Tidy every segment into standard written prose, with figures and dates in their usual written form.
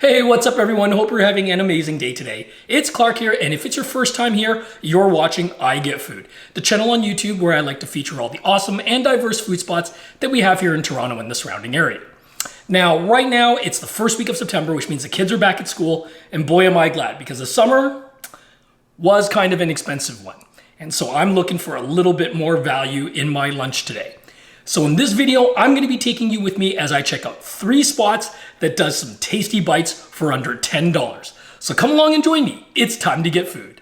Hey, what's up everyone? Hope you're having an amazing day today. It's Clark here, and if it's your first time here, you're watching I Get Food, the channel on YouTube where I like to feature all the awesome and diverse food spots that we have here in Toronto and the surrounding area. Now, right now, it's the first week of September, which means the kids are back at school, and boy am I glad, because the summer was kind of an expensive one. And so I'm looking for a little bit more value in my lunch today. So in this video, I'm going to be taking you with me as I check out 3 spots that does some tasty bites for under $10. So come along and join me. It's time to get food.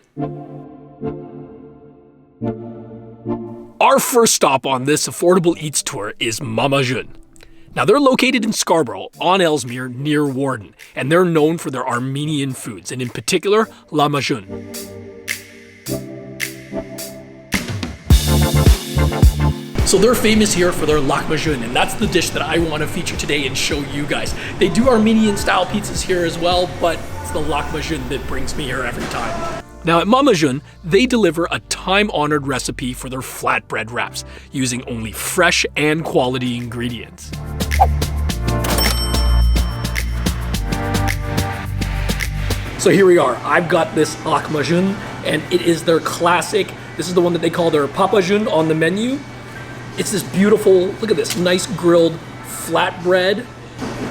Our first stop on this affordable eats tour is Mamajoun. Now they're located in Scarborough on Ellesmere near Warden, and they're known for their Armenian foods, and in particular, lahmajoun. So they're famous here for their lahmajoun, and that's the dish that I want to feature today and show you guys. They do Armenian style pizzas here as well, but it's the lahmajoun that brings me here every time. Now at Mamajoun, they deliver a time-honored recipe for their flatbread wraps, using only fresh and quality ingredients. So here we are. I've got this lahmajoun, and it is their classic. This is the one that they call their papajoun on the menu. It's this beautiful, look at this, nice grilled flatbread.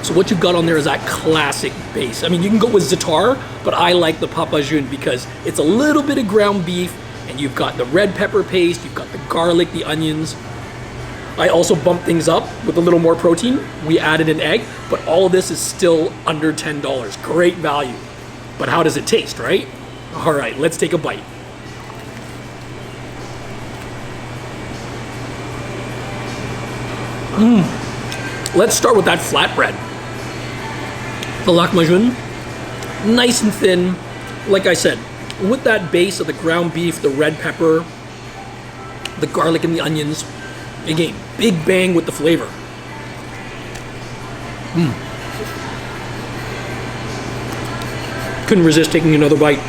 So what you've got on there is that classic base. I mean, you can go with za'atar, but I like the papajoun because it's a little bit of ground beef, and you've got the red pepper paste, you've got the garlic, the onions. I also bumped things up with a little more protein. We added an egg, but all of this is still under $10. Great value. But how does it taste, right? All right, let's take a bite. Let's start with that flatbread. The lahmajoun, nice and thin. Like I said, with that base of the ground beef, the red pepper, the garlic and the onions. Again, big bang with the flavor. Couldn't resist taking another bite.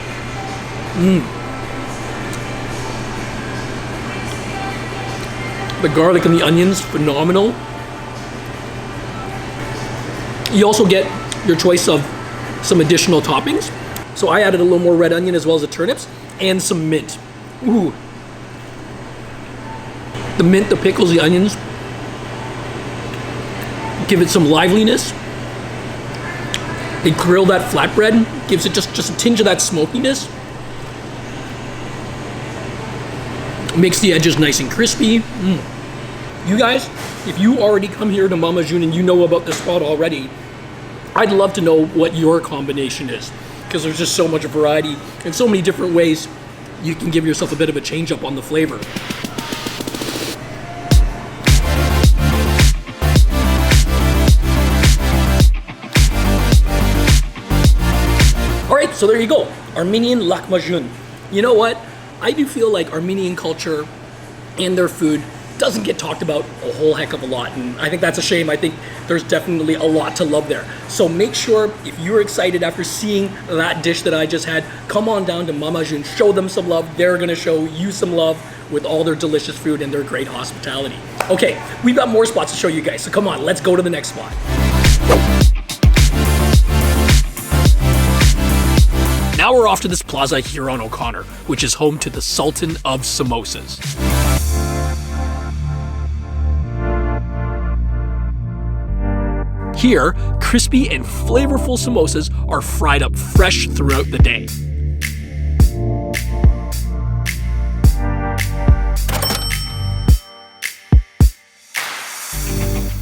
The garlic and the onions, phenomenal. You also get your choice of some additional toppings. So I added a little more red onion as well as the turnips and some mint. Ooh. The mint, the pickles, the onions give it some liveliness. They grill that flatbread, gives it just a tinge of that smokiness. Makes the edges nice and crispy. You guys, if you already come here to Mamajoun and you know about this spot already, I'd love to know what your combination is, because there's just so much variety and so many different ways you can give yourself a bit of a change up on the flavor. All right, so there you go, Armenian lahmajoun. You know what? I do feel like Armenian culture and their food doesn't get talked about a whole heck of a lot, and I think that's a shame. I think there's definitely a lot to love there. So make sure, if you're excited after seeing that dish that I just had, come on down to Mamajoun, show them some love. They're gonna show you some love with all their delicious food and their great hospitality. Okay, we've got more spots to show you guys, so come on, let's go to the next spot. Now we're off to this plaza here on O'Connor, which is home to the Sultan of Samosas. Here, crispy and flavorful samosas are fried up fresh throughout the day.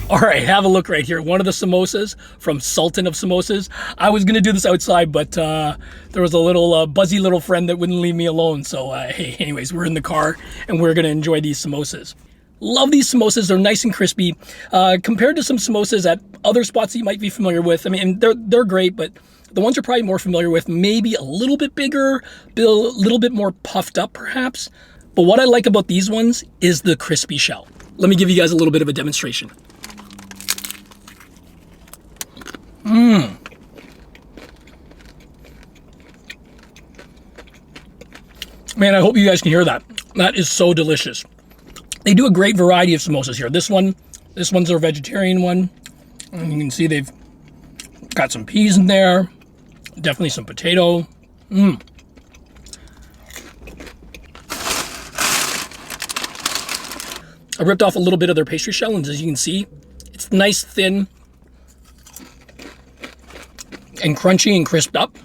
All right, have a look right here. One of the samosas from Sultan of Samosas. I was gonna do this outside, but there was a little buzzy little friend that wouldn't leave me alone. So hey, anyways, we're in the car and we're gonna enjoy these samosas. Love these samosas. They're nice and crispy. Compared to some samosas at other spots that you might be familiar with, I mean, they're great, but the ones you're probably more familiar with, maybe a little bit bigger, a little bit more puffed up perhaps. But what I like about these ones is the crispy shell. Let me give you guys a little bit of a demonstration. Man, I hope you guys can hear that. That is so delicious. They do a great variety of samosas here. This one's their vegetarian one. And you can see they've Got some peas in there. Definitely some potato. I ripped off a little bit of their pastry shell, and as you can see, it's nice, thin, and crunchy and crisped up.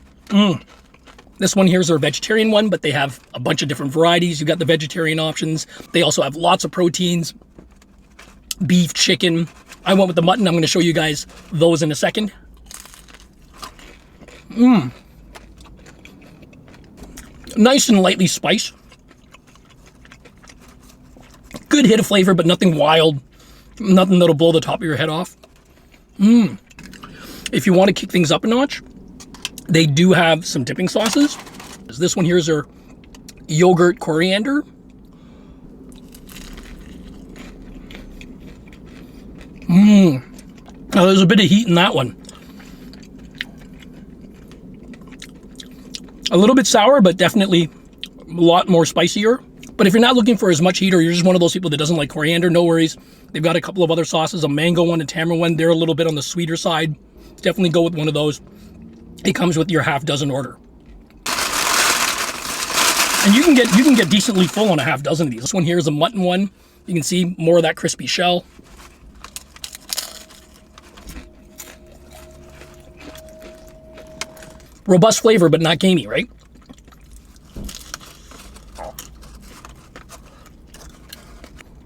This one here is their vegetarian one, but they have a bunch of different varieties. You've got the vegetarian options. They also have lots of proteins, beef, chicken. I went with the mutton. I'm going to show you guys those in a second. Nice and lightly spiced. Good hit of flavor, but nothing wild. Nothing that'll blow the top of your head off. If you want to kick things up a notch, they do have some dipping sauces. This one here is their yogurt coriander. Now there's a bit of heat in that one. A little bit sour, but definitely a lot more spicier. But if you're not looking for as much heat, or you're just one of those people that doesn't like coriander, no worries. They've got a couple of other sauces, a mango one, a tamarind one. They're a little bit on the sweeter side. Definitely go with one of those. It comes with your half dozen order. And you can get decently full on a half dozen of these. This one here is a mutton one. You can see more of that crispy shell. Robust flavor, but not gamey, right?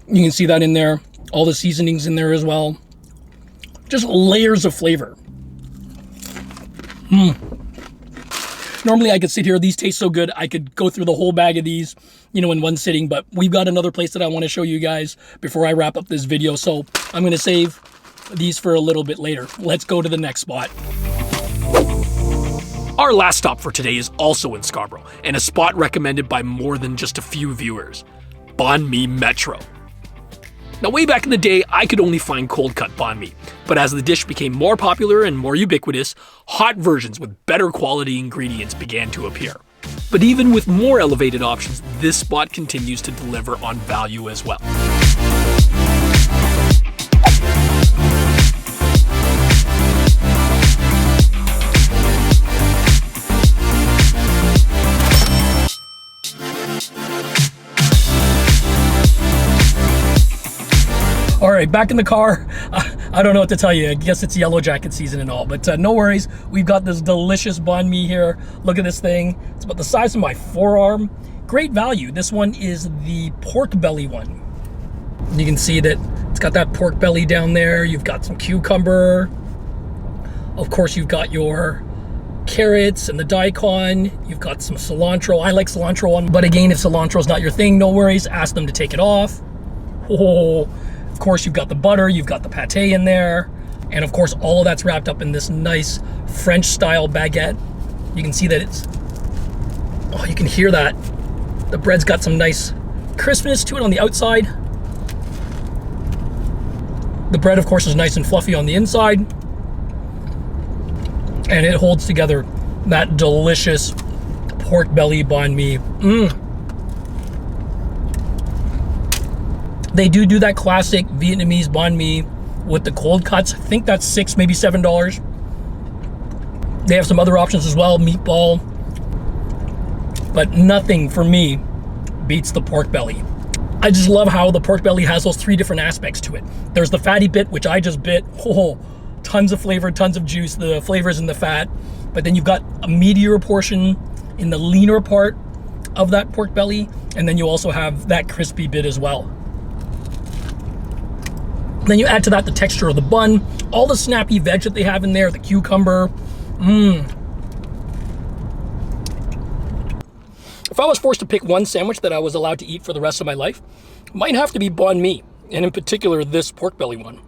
You can see that in there. All the seasonings in there as well. Just layers of flavor. Normally I could sit here, these taste so good, I could go through the whole bag of these, you know, in one sitting, but we've got another place that I want to show you guys before I wrap up this video, so I'm going to save these for a little bit later. Let's go to the next spot. Our last stop for today is also in Scarborough, and a spot recommended by more than just a few viewers, Banh Mi Metro. Now, way back in the day, I could only find cold-cut banh mi, but as the dish became more popular and more ubiquitous, hot versions with better quality ingredients began to appear. But even with more elevated options, this spot continues to deliver on value as well. All right, back in the car. I don't know what to tell you. I guess it's yellow jacket season and all, but no worries. We've got this delicious banh mi here. Look at this thing. It's about the size of my forearm. Great value. This one is the pork belly one. You can see that it's got that pork belly down there. You've got some cucumber. Of course, you've got your carrots and the daikon. You've got some cilantro. I like cilantro on, but again, if cilantro is not your thing, no worries. Ask them to take it off. Oh. Of course, you've got the butter, you've got the pate in there, and of course, all of that's wrapped up in this nice French-style baguette. You can see that you can hear that. The bread's got some nice crispness to it on the outside. The bread, of course, is nice and fluffy on the inside, and it holds together that delicious pork belly banh mi. They do that classic Vietnamese banh mi with the cold cuts. I think that's $6, maybe $7. They have some other options as well, meatball. But nothing for me beats the pork belly. I just love how the pork belly has those three different aspects to it. There's the fatty bit, which I just bit. Oh, tons of flavor, tons of juice. The flavor's in the fat. But then you've got a meatier portion in the leaner part of that pork belly. And then you also have that crispy bit as well. Then you add to that the texture of the bun, all the snappy veg that they have in there, the cucumber. If I was forced to pick one sandwich that I was allowed to eat for the rest of my life, it might have to be banh mi, and in particular this pork belly one.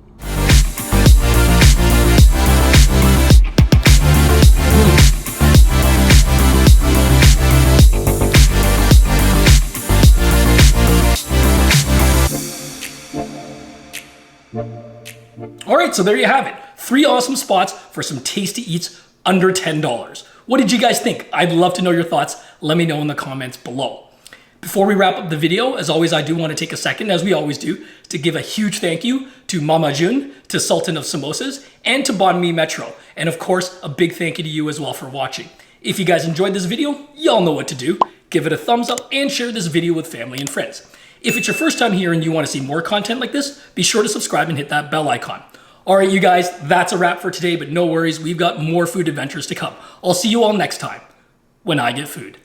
All right, so there you have it. 3 awesome spots for some tasty eats under $10. What did you guys think? I'd love to know your thoughts. Let me know in the comments below. Before we wrap up the video, as always, I do want to take a second, as we always do, to give a huge thank you to Mamajoun, to Sultan of Samosas, and to Banh Mi Metro. And of course, a big thank you to you as well for watching. If you guys enjoyed this video, y'all know what to do. Give it a thumbs up and share this video with family and friends. If it's your first time here and you want to see more content like this, be sure to subscribe and hit that bell icon. All right, you guys, that's a wrap for today, but no worries, we've got more food adventures to come. I'll see you all next time when I get food.